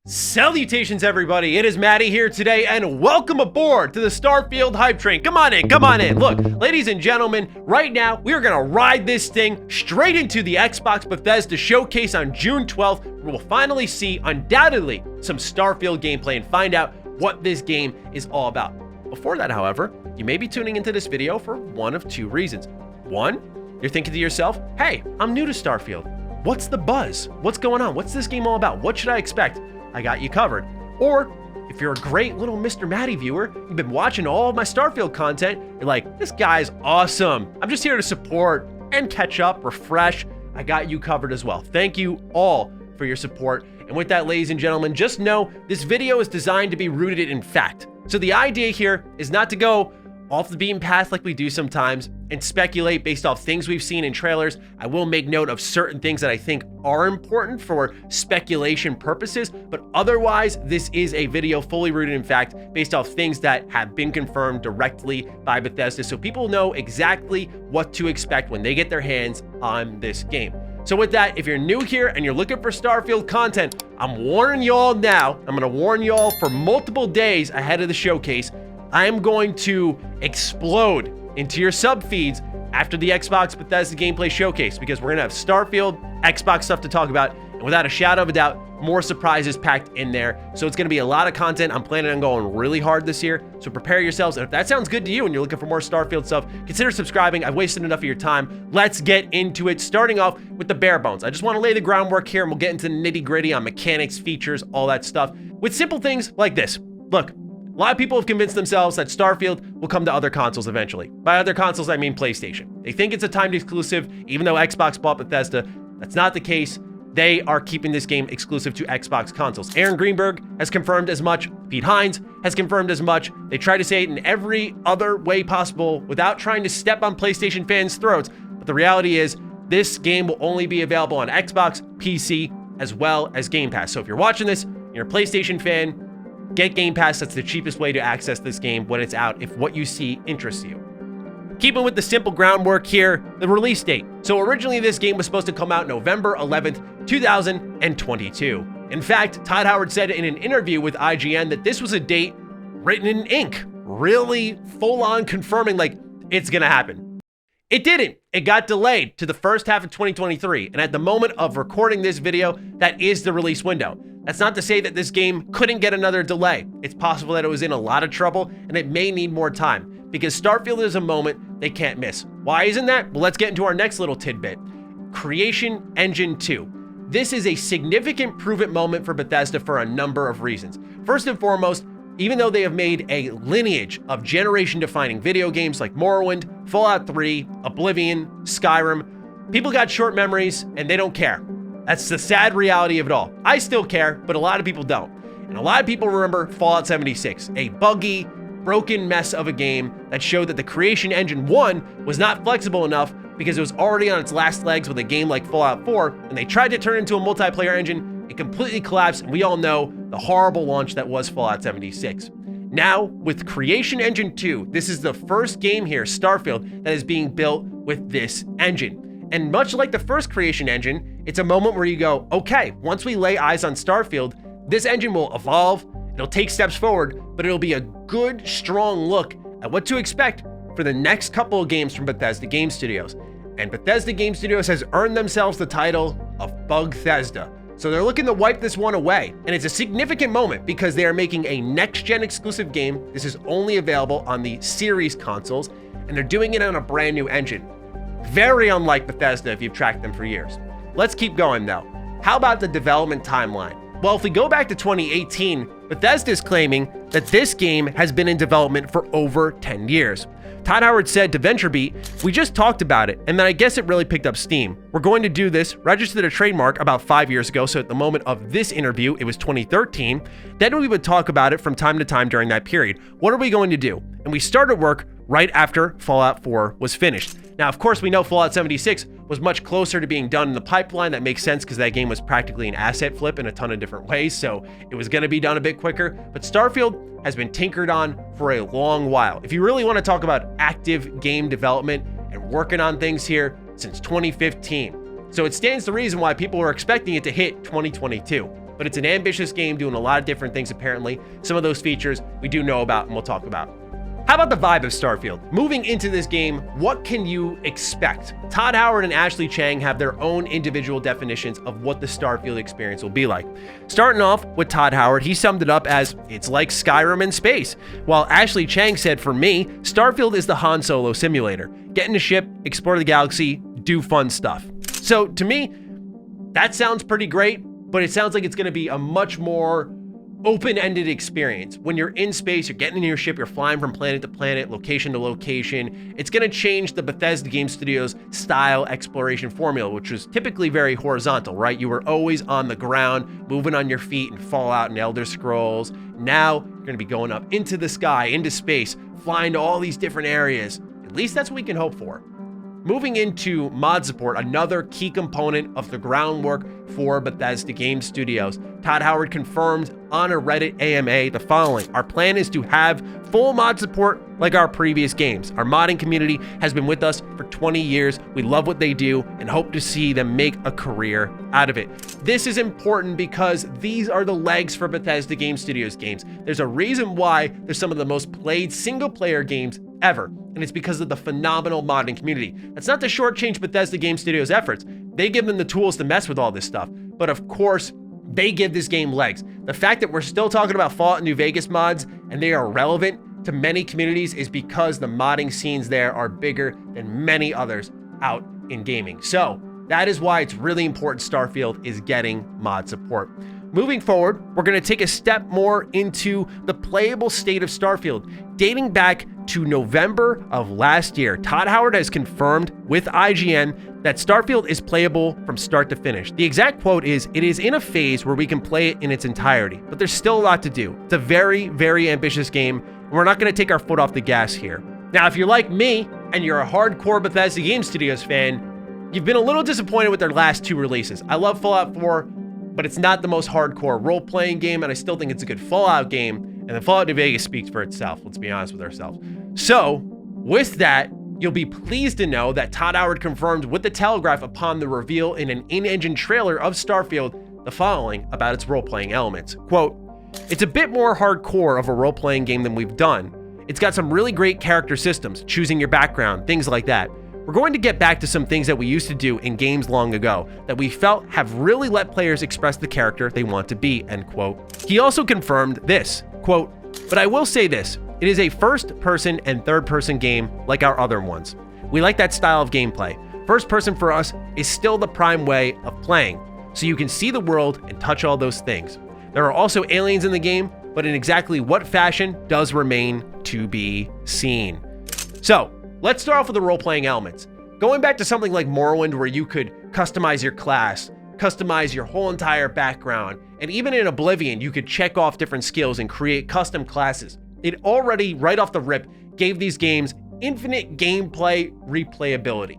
Salutations everybody, it is Matty here today and welcome aboard to the Starfield hype train. Come on in. Look, ladies and gentlemen, right now we are gonna ride this thing straight into the Xbox Bethesda showcase on June 12th, where we'll finally see undoubtedly some Starfield gameplay and find out what this game is all about. Before that, however, you may be tuning into this video for one of two reasons. One, you're thinking to yourself, hey, I'm new to Starfield. What's the buzz? What's going on? What's this game all about? What should I expect? I got you covered. Or if you're a great little Mr. Matty viewer, you've been watching all of my Starfield content, you're like, this guy's awesome. I'm just here to support and catch up, refresh. I got you covered as well. Thank you all for your support. And with that, ladies and gentlemen, just know this video is designed to be rooted in fact. So the idea here is not to go off the beaten path like we do sometimes and speculate based off things we've seen in trailers. I will make note of certain things that I think are important for speculation purposes, but otherwise this is a video fully rooted in fact based off things that have been confirmed directly by Bethesda, so people know exactly what to expect when they get their hands on this game. So with that, if you're new here and you're looking for Starfield content, I'm warning y'all now. I'm gonna warn y'all for multiple days ahead of the showcase. I am going to explode into your sub feeds after the Xbox Bethesda gameplay showcase, because we're gonna have Starfield, Xbox stuff to talk about, and without a shadow of a doubt, more surprises packed in there. So it's gonna be a lot of content. I'm planning on going really hard this year, so prepare yourselves. And if that sounds good to you and you're looking for more Starfield stuff, consider subscribing. I've wasted enough of your time. Let's get into it, starting off with the bare bones. I just wanna lay the groundwork here and we'll get into the nitty gritty on mechanics, features, all that stuff, with simple things like this. Look, a lot of people have convinced themselves that Starfield will come to other consoles eventually. By other consoles, I mean PlayStation. They think it's a timed exclusive, even though Xbox bought Bethesda. That's not the case. They are keeping this game exclusive to Xbox consoles. Aaron Greenberg has confirmed as much. Pete Hines has confirmed as much. They try to say it in every other way possible without trying to step on PlayStation fans' throats. But the reality is, this game will only be available on Xbox, PC, as well as Game Pass. So if you're watching this, you're a PlayStation fan, get Game Pass. That's the cheapest way to access this game when it's out, if what you see interests you. Keeping with the simple groundwork here, the release date. So originally this game was supposed to come out November 11th, 2022. In fact, Todd Howard said in an interview with IGN that this was a date written in ink, really full on confirming like it's gonna happen. It didn't. It got delayed to the first half of 2023. And at the moment of recording this video, that is the release window. That's not to say that this game couldn't get another delay. It's possible that it was in a lot of trouble and it may need more time, because Starfield is a moment they can't miss. Why isn't that? Well, let's get into our next little tidbit. Creation Engine 2. This is a significant prove-it moment for Bethesda for a number of reasons. First and foremost, even though they have made a lineage of generation-defining video games like Morrowind, Fallout 3, Oblivion, Skyrim, people got short memories and they don't care. That's the sad reality of it all. I still care, but a lot of people don't. And a lot of people remember Fallout 76, a buggy, broken mess of a game that showed that the Creation Engine 1 was not flexible enough because it was already on its last legs with a game like Fallout 4, and they tried to turn it into a multiplayer engine. It completely collapsed, and we all know the horrible launch that was Fallout 76. Now, with Creation Engine 2, this is the first game here, Starfield, that is being built with this engine. And much like the first Creation Engine, it's a moment where you go, okay, once we lay eyes on Starfield, this engine will evolve, it'll take steps forward, but it'll be a good, strong look at what to expect for the next couple of games from Bethesda Game Studios. And Bethesda Game Studios has earned themselves the title of Bugthesda. So they're looking to wipe this one away. And it's a significant moment because they are making a next-gen exclusive game. This is only available on the Series consoles, and they're doing it on a brand new engine. Very unlike Bethesda if you've tracked them for years. Let's keep going though. How about the development timeline? Well, if we go back to 2018, Bethesda is claiming that this game has been in development for over 10 years. Todd Howard said to VentureBeat, we just talked about it, and then I guess it really picked up steam. We're going to do this, registered a trademark about 5 years ago, so at the moment of this interview, it was 2013. Then we would talk about it from time to time during that period. What are we going to do? And we started work right after Fallout 4 was finished. Now, of course, we know Fallout 76 was much closer to being done in the pipeline. That makes sense because that game was practically an asset flip in a ton of different ways, so it was going to be done a bit quicker. But Starfield has been tinkered on for a long while. If you really want to talk about active game development and working on things here, since 2015. So it stands to reason why people were expecting it to hit 2022. but it's an ambitious game doing a lot of different things apparently. Some of those features we do know about and we'll talk about. How about the vibe of Starfield? Moving into this game, what can you expect? Todd Howard and Ashley Chang have their own individual definitions of what the Starfield experience will be like. Starting off with Todd Howard, he summed it up as, it's like Skyrim in space. While Ashley Chang said, for me, Starfield is the Han Solo simulator. Get in a ship, explore the galaxy, do fun stuff. So to me, that sounds pretty great, but it sounds like it's gonna be a much more open-ended experience. When you're in space, you're getting in your ship, you're flying from planet to planet, location to location. It's going to change the Bethesda Game Studios style exploration formula, which was typically very horizontal, right? You were always on the ground, moving on your feet in Fallout and Elder Scrolls. Now you're going to be going up into the sky, into space, flying to all these different areas. At least that's what we can hope for. Moving into mod support, another key component of the groundwork for Bethesda Game Studios. Todd Howard confirmed on a Reddit AMA the following: our plan is to have full mod support like our previous games. Our modding community has been with us for 20 years. We love what they do and hope to see them make a career out of it. This is important because these are the legs for Bethesda Game Studios games. There's a reason why they're some of the most played single-player games ever, and it's because of the phenomenal modding community. That's not to shortchange Bethesda Game Studios' efforts. They give them the tools to mess with all this stuff, but of course, they give this game legs. The fact that we're still talking about Fallout New Vegas mods and they are relevant to many communities is because the modding scenes there are bigger than many others out in gaming. So that is why it's really important Starfield is getting mod support. Moving forward, we're going to take a step more into the playable state of Starfield. Dating back to November of last year, Todd Howard has confirmed with IGN that Starfield is playable from start to finish. The exact quote is, "It is in a phase where we can play it in its entirety, but there's still a lot to do. It's a very, very ambitious game, and we're not going to take our foot off the gas here." Now, if you're like me and you're a hardcore Bethesda Game Studios fan, you've been a little disappointed with their last two releases. I love Fallout 4, but it's not the most hardcore role-playing game, and I still think it's a good Fallout game, and the Fallout New Vegas speaks for itself, let's be honest with ourselves. So, with that, you'll be pleased to know that Todd Howard confirmed with The Telegraph upon the reveal in an in-engine trailer of Starfield the following about its role-playing elements. Quote, "It's a bit more hardcore of a role-playing game than we've done. It's got some really great character systems, choosing your background, things like that. We're going to get back to some things that we used to do in games long ago that we felt have really let players express the character they want to be," end quote. He also confirmed this, quote, "But I will say this, it is a first-person and third-person game like our other ones. We like that style of gameplay. First person for us is still the prime way of playing, so you can see the world and touch all those things. There are also aliens in the game, but in exactly what fashion does remain to be seen." So, let's start off with the role-playing elements. Going back to something like Morrowind where you could customize your class, customize your whole entire background, and even in Oblivion, you could check off different skills and create custom classes. It already, right off the rip, gave these games infinite gameplay replayability.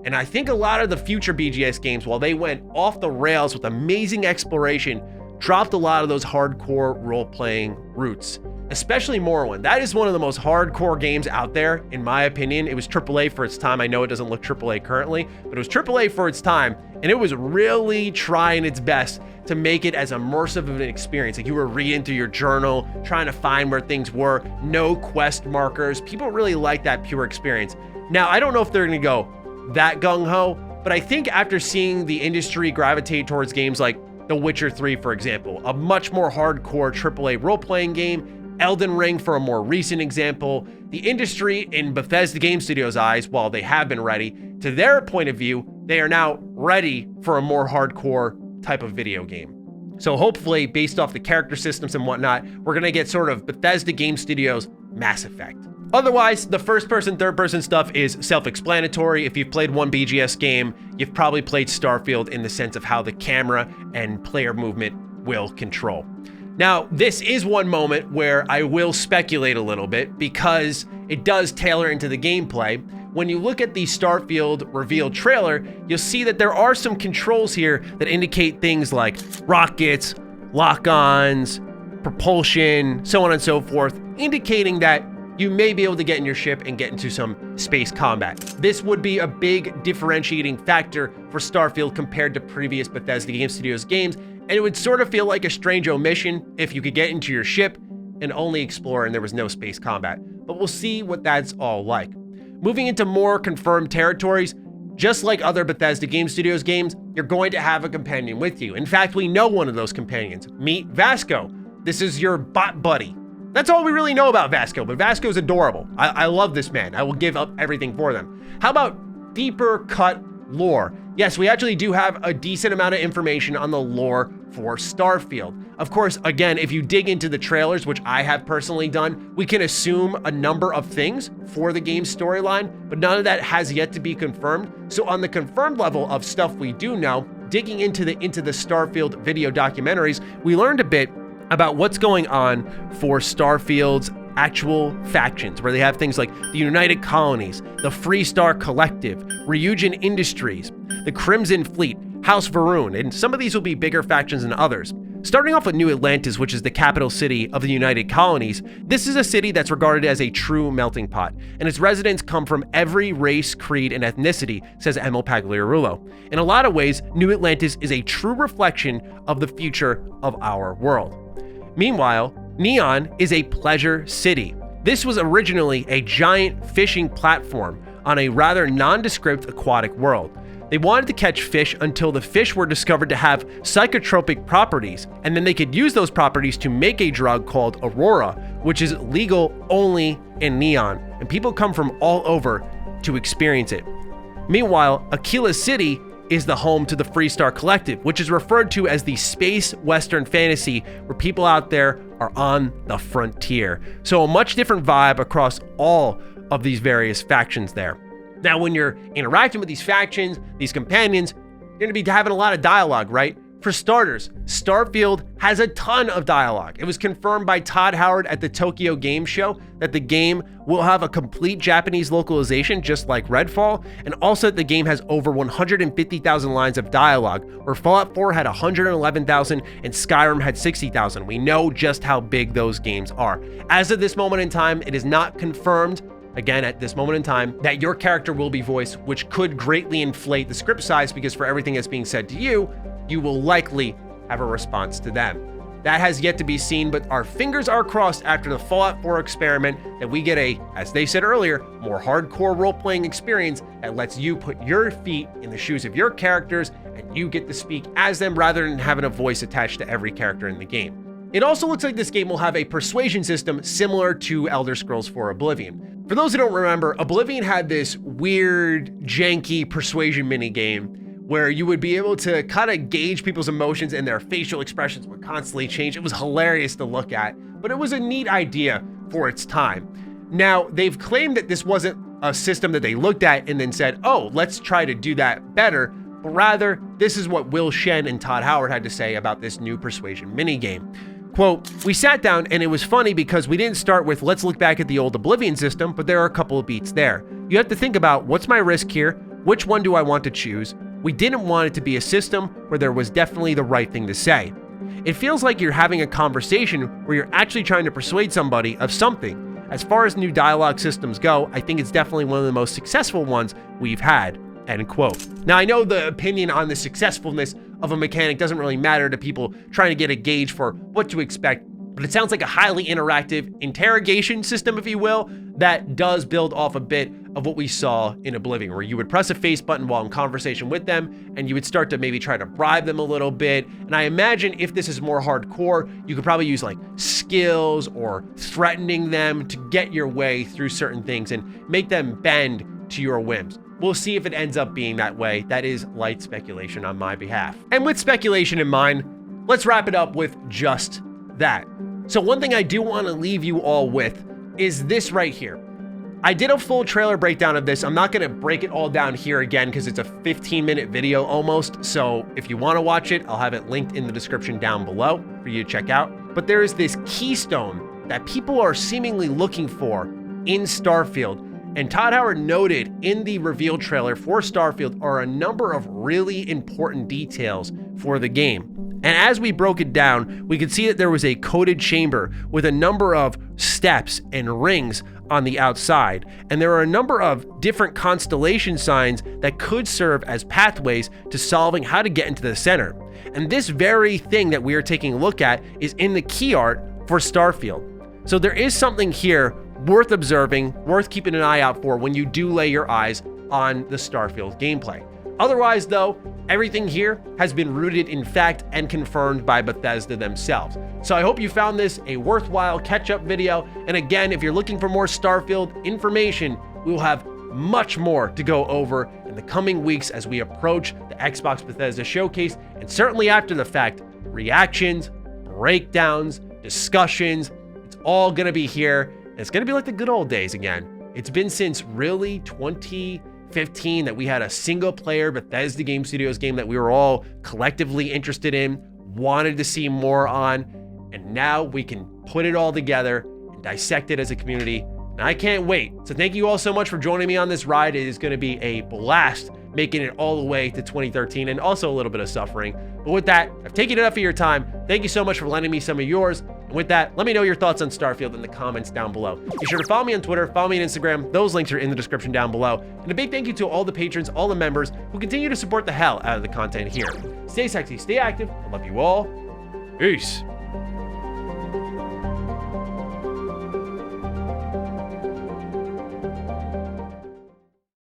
And I think a lot of the future BGS games, while they went off the rails with amazing exploration, dropped a lot of those hardcore role-playing roots. Especially Morrowind. That is one of the most hardcore games out there, in my opinion. It was AAA for its time. I know it doesn't look AAA currently, but it was AAA for its time, and it was really trying its best to make it as immersive of an experience. Like you were reading through your journal, trying to find where things were, no quest markers. People really like that pure experience. Now, I don't know if they're gonna go that gung-ho, but I think after seeing the industry gravitate towards games like The Witcher 3, for example, a much more hardcore AAA role-playing game, Elden Ring for a more recent example, the industry in Bethesda Game Studios' eyes, while they have been ready, to their point of view, they are now ready for a more hardcore type of video game. So hopefully, based off the character systems and whatnot, we're gonna get sort of Bethesda Game Studios Mass Effect. Otherwise, the first-person, third-person stuff is self-explanatory. If you've played one BGS game, you've probably played Starfield in the sense of how the camera and player movement will control. Now, this is one moment where I will speculate a little bit because it does tailor into the gameplay. When you look at the Starfield reveal trailer, you'll see that there are some controls here that indicate things like rockets, lock-ons, propulsion, so on and so forth, indicating that you may be able to get in your ship and get into some space combat. This would be a big differentiating factor for Starfield compared to previous Bethesda Game Studios games, And it would sort of feel like a strange omission if you could get into your ship and only explore and there was no space combat. But we'll see what that's all like. Moving into more confirmed territories, just like other Bethesda Game Studios games, you're going to have a companion with you. In fact, we know one of those companions. Meet Vasco. This is your bot buddy. That's all we really know about Vasco, but Vasco's adorable. I love this man. I will give up everything for them. How about deeper cut lore? Yes, we actually do have a decent amount of information on the lore for Starfield. Of course, again, if you dig into the trailers, which I have personally done, we can assume a number of things for the game's storyline, but none of that has yet to be confirmed. So on the confirmed level of stuff we do know, digging into the Starfield video documentaries, we learned a bit about what's going on for Starfield's actual factions, where they have things like the United Colonies, the Freestar Collective, Ryujin Industries, the Crimson Fleet, House Varun, and some of these will be bigger factions than others. Starting off with New Atlantis, which is the capital city of the United Colonies, this is a city that's regarded as a true melting pot, and its residents come from every race, creed, and ethnicity, says Emil Pagliarulo. In a lot of ways, New Atlantis is a true reflection of the future of our world. Meanwhile, Neon is a pleasure city. This was originally a giant fishing platform on a rather nondescript aquatic world. They wanted to catch fish until the fish were discovered to have psychotropic properties, and then they could use those properties to make a drug called Aurora, which is legal only in Neon, and people come from all over to experience it. Meanwhile, Aquila City is the home to the Freestar Collective, which is referred to as the space western fantasy, where people out there are on the frontier. So a much different vibe across all of these various factions there. Now, when you're interacting with these factions, these companions, you're going to be having a lot of dialogue, right? For starters, Starfield has a ton of dialogue. It was confirmed by Todd Howard at the Tokyo Game Show that the game will have a complete Japanese localization, just like Redfall, and also that the game has over 150,000 lines of dialogue, where Fallout 4 had 111,000 and Skyrim had 60,000. We know just how big those games are. As of this moment in time, it is not confirmed, again, at this moment in time, that your character will be voiced, which could greatly inflate the script size, because for everything that's being said to you, you will likely have a response to them. That has yet to be seen, but our fingers are crossed after the Fallout 4 experiment that we get a, as they said earlier, more hardcore role-playing experience that lets you put your feet in the shoes of your characters and you get to speak as them rather than having a voice attached to every character in the game. It also looks like this game will have a persuasion system similar to Elder Scrolls 4 Oblivion. For those who don't remember, Oblivion had this weird, janky persuasion minigame where you would be able to kind of gauge people's emotions and their facial expressions would constantly change. It was hilarious to look at, but it was a neat idea for its time. Now, they've claimed that this wasn't a system that they looked at and then said, oh, let's try to do that better, but rather, this is what Will Shen and Todd Howard had to say about this new persuasion minigame. Quote, we sat down and it was funny because we didn't start with let's look back at the old Oblivion system, but there are a couple of beats there. You have to think about what's my risk here? Which one do I want to choose? We didn't want it to be a system where there was definitely the right thing to say. It feels like you're having a conversation where you're actually trying to persuade somebody of something. As far as new dialogue systems go, I think it's definitely one of the most successful ones we've had, end quote. Now, I know the opinion on the successfulness of a mechanic doesn't really matter to people trying to get a gauge for what to expect, but it sounds like a highly interactive interrogation system, if you will, that does build off a bit of what we saw in Oblivion, where you would press a face button while in conversation with them, and you would start to maybe try to bribe them a little bit. And I imagine if this is more hardcore, you could probably use like skills or threatening them to get your way through certain things and make them bend to your whims. We'll see if it ends up being that way. That is light speculation on my behalf. And with speculation in mind, let's wrap it up with just that. So one thing I do want to leave you all with is this right here. I did a full trailer breakdown of this. I'm not going to break it all down here again because it's a 15-minute video almost. So if you want to watch it, I'll have it linked in the description down below for you to check out. But there is this keystone that people are seemingly looking for in Starfield. And Todd Howard noted in the reveal trailer for Starfield are a number of really important details for the game. And as we broke it down, we could see that there was a coded chamber with a number of steps and rings on the outside. And there are a number of different constellation signs that could serve as pathways to solving how to get into the center. And this very thing that we are taking a look at is in the key art for Starfield. So there is something here worth observing, worth keeping an eye out for when you do lay your eyes on the Starfield gameplay. Otherwise though, everything here has been rooted in fact and confirmed by Bethesda themselves. So I hope you found this a worthwhile catch-up video. And again, if you're looking for more Starfield information, we will have much more to go over in the coming weeks as we approach the Xbox Bethesda showcase, and certainly after the fact, reactions, breakdowns, discussions, it's all gonna be here. And it's gonna be like the good old days again. It's been since really 2015 that we had a single player Bethesda Game Studios game that we were all collectively interested in, wanted to see more on, and now we can put it all together and dissect it as a community. And I can't wait. So thank you all so much for joining me on this ride. It is going to be a blast making it all the way to 2013 and also a little bit of suffering. But with that, I've taken enough of your time. Thank you so much for lending me some of yours. And with that, let me know your thoughts on Starfield in the comments down below. Be sure to follow me on Twitter, follow me on Instagram. Those links are in the description down below. And a big thank you to all the patrons, all the members who continue to support the hell out of the content here. Stay sexy, stay active. I love you all. Peace.